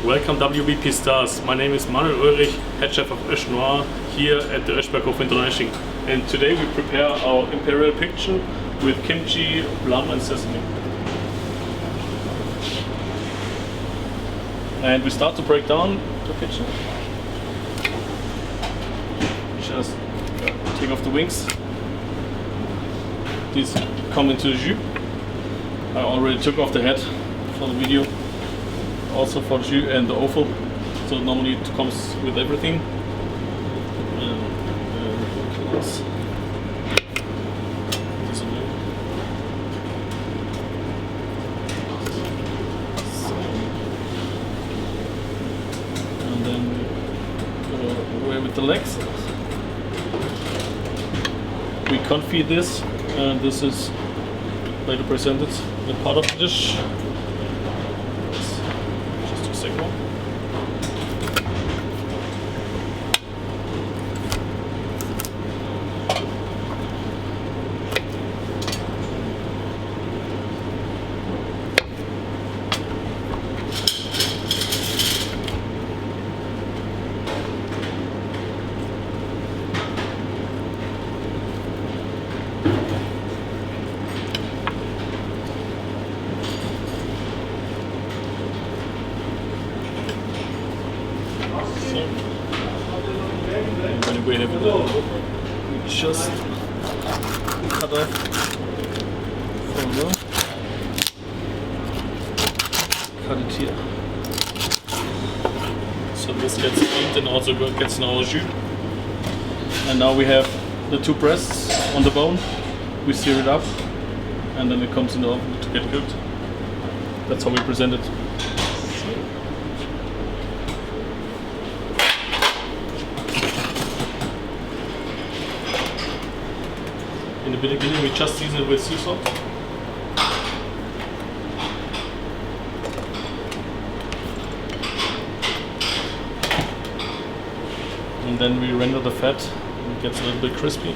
Welcome WBP stars. My name is Manuel Ulrich, head chef of Ösch Noir here at the Öschberghof International. And today we prepare our Imperial Pigeon with kimchi, plum and sesame. And we start to break down the pigeon. Just take off the wings. These come into the jus. I already took off the head for the video. Also for the jus and the offal, so normally it comes with everything. And then go away with the legs. We confit this, and this is later presented in part of the dish. When we have it, we just cut off from there, cut it here. So this gets steamed and also gets in our jus. And now we have the two breasts on the bone. We sear it up and then it comes in the oven to get cooked. That's how we present it. In the beginning we just season it with sea salt. And then we render the fat and it gets a little bit crispy.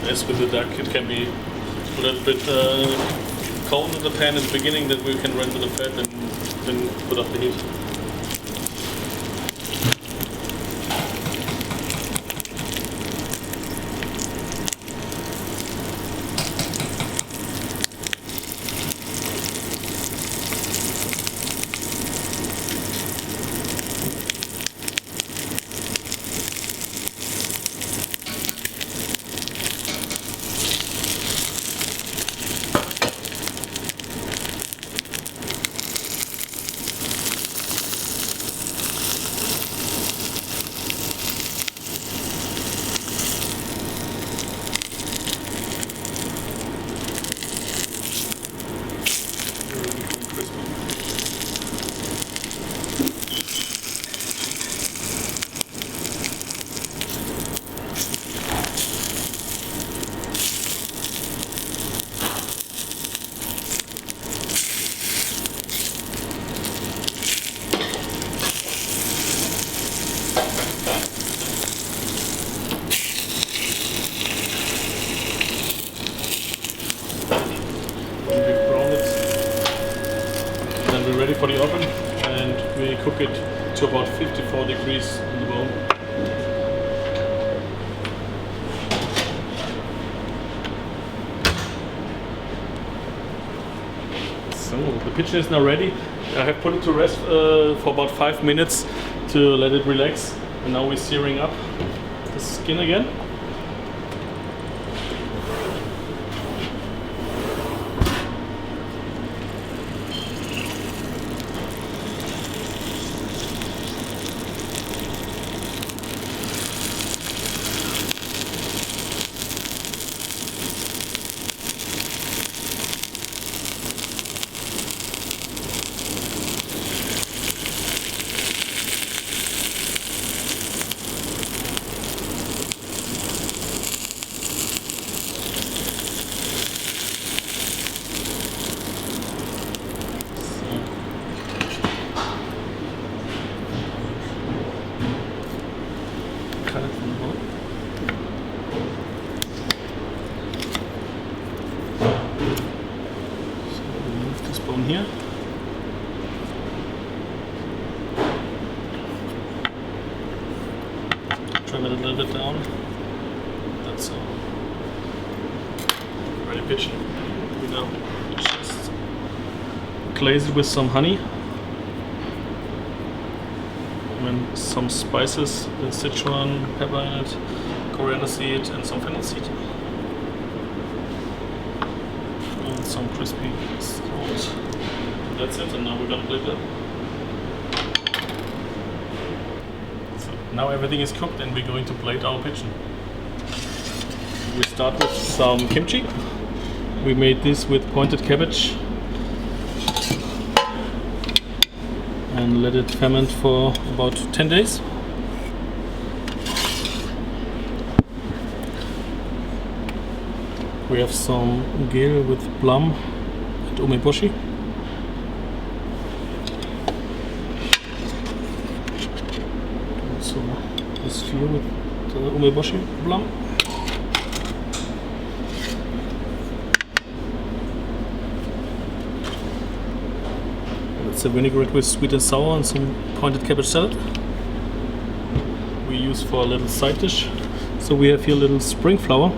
As with the duck, it can be a little bit cold in the pan in the beginning, that we can render the fat and then put up the heat. Then we're ready for the oven and we cook it to about 54 degrees on the bone. So the pigeon is now ready. I have put it to rest for about 5 minutes to let it relax, and now we're searing up the skin again. bone here. Trim it a little bit down. That's ready pigeon. We now just glaze it with some honey and some spices, the Sichuan pepper in it, coriander seed and some fennel seed. And some crispy salt. That's it, and now we're gonna plate it up. So now everything is cooked and we're going to plate our pigeon. We start with some kimchi. We made this with pointed cabbage and let it ferment for about 10 days. We have some gel with plum and umeboshi. So this here with the umeboshi plum. It's a vinaigrette with sweet and sour and some pointed cabbage salad. We use for a little side dish. So we have here a little spring roll.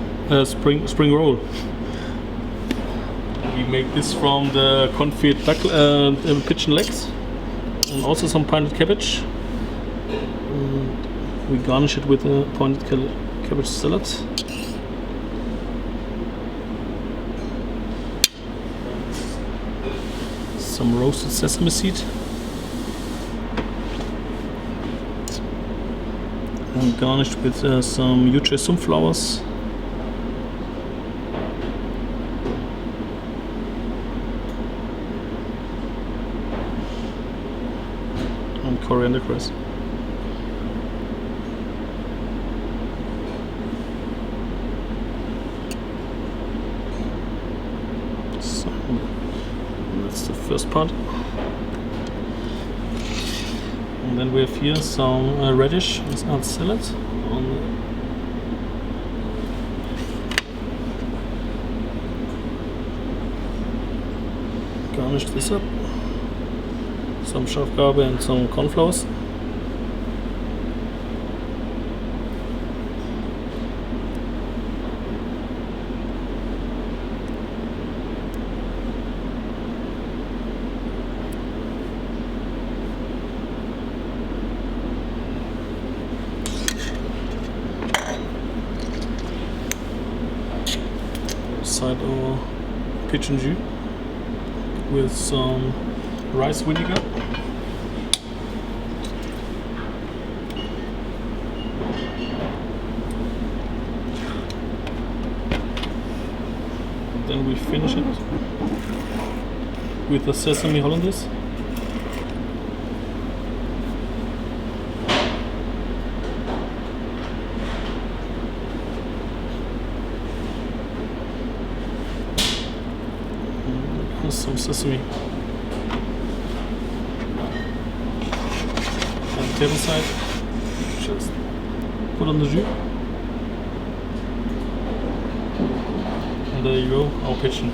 We make this from the confit duck pigeon legs and also some pointed cabbage. We garnish it with a pointed cabbage salad. Some roasted sesame seed and garnished with some yuche sunflowers and coriander cress. That's the first part. And then we have here some radish and salad. Garnish this up. Some Schafgarbe and some cornflowers. Side our pigeon jus with some rice vinegar. And then we finish it with the sesame hollandaise. Some sesame and table side, just put on the jus, and there you go, our pigeon.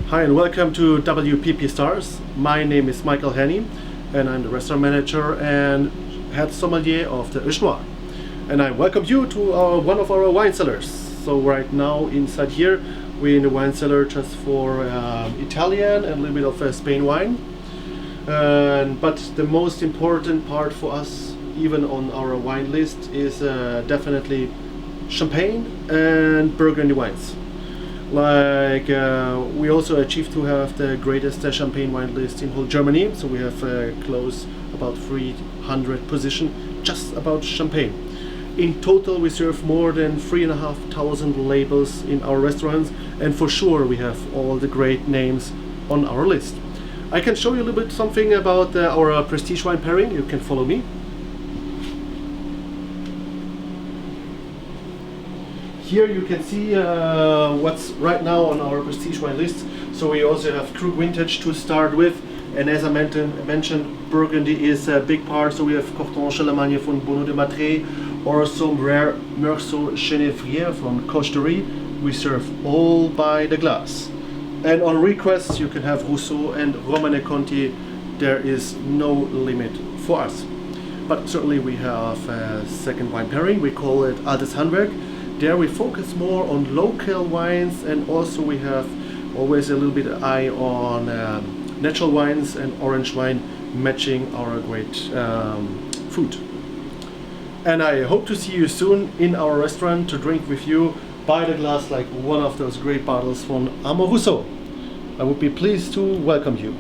Hi and welcome to WPP Stars. My name is Michael Häni and I'm the restaurant manager and head sommelier of the Ösch Noir. And I welcome you to one of our wine cellars. So right now inside here we're in the wine cellar just for Italian and a little bit of Spain wine. But the most important part for us, even on our wine list, is definitely champagne and Burgundy wines. Like we also achieved to have the greatest champagne wine list in whole Germany, so we have close about 300 positions just about champagne. In total we serve more than 3,500 labels in our restaurants, and for sure we have all the great names on our list. I can show you a little bit something about our prestige wine pairing. You can follow me. here you can see what's right now on our prestige wine list. So we also have Krug Vintage to start with, and as I mentioned, Burgundy is a big part. So we have Corton Charlemagne from Bonneau de Matré, or some rare Meursault Genévrier from Coche de Riz. We serve all by the glass. And on request you can have Rousseau and Romanée Conti. There is no limit for us. But certainly we have a second wine pairing, we call it Altes Handwerk. There we focus more on local wines, and also we have always a little bit eye on natural wines and orange wine, matching our great food. And I hope to see you soon in our restaurant to drink with you by the glass like one of those great bottles from Armand Rousseau. I would be pleased to welcome you.